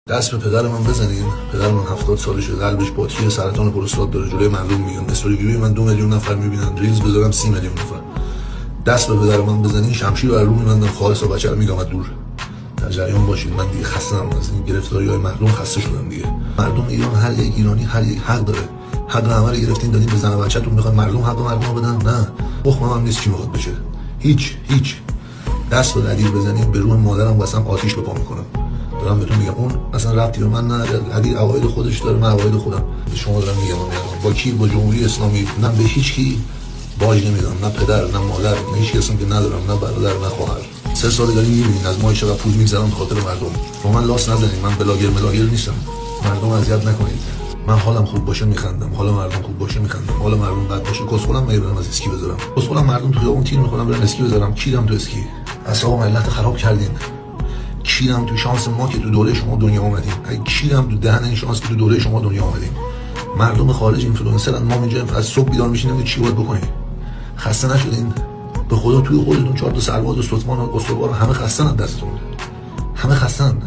دست به پدر من بزنین. پدر من 70 سالشه، قلبش باتری سرطان پروستات داره. جلوی مردم میگم استوری من 2 میلیون نفر میبینن، ریلز بذارم 30 میلیون نفر. دست به پدر من بزنین، شمشیر رو میبندم خالص و بچه‌رو میگم از دور. در جریان باشید، من دیگه خسته‌ام از این گرفتاری‌های مردم، خسته شدم دیگه. مردم ایران، هر یک ایرانی هر یک حق داره. حق همه رو گرفتین دادین به زن و بچه‌تون، میخواد مردم حق مردم بدن؟ نه، تخمم هم نیست چی میخواد بشه. هیچ. دست به دلیل بزنین به روح مادرم واسم آتیش به پا میکنم. دارم بهتون میگم، اون اصلا ربطی به من نداره. علی عقاید خودش داره، من عقاید خودم. به شما دارم میگم با کی؟ با جمهوری اسلامی. من به هیچ کی باج نمیدم، نه پدر نه مادر، نه هیچ کسی که ندارم، نه برادر نه خواهر. 3 سال دارین میبینین از ما چقدر پول میگذرم خاطر مردم. با من لاس نزنین، من بلاگر نیستم. مردم اذیت نکنید. من حالم خوب باشه میخندم، حال مردم خوب باشه میخندم، حال مردم بد باشه کسخلم میبرم از اسکی بذارم. کسخلم مردم تو اون تیر میکنم برن اسکی بذارم. کیرم تو اسکی. اصلا ملت خراب کردین. کیرم تو شانس ما که تو دوره شما دنیا اومدیم. کیرم تو دهن این شانس که تو دوره شما دنیا اومدیم. مردم خارج اینفلوئنسرن، ما اینجا از صبح بیدار میشینیم چی باید بکنیم. خسته نشدین؟ به خدا توی خودتون 4 تا سرباز و ستمان و استوار همه خستن از دستتون. همه خستن.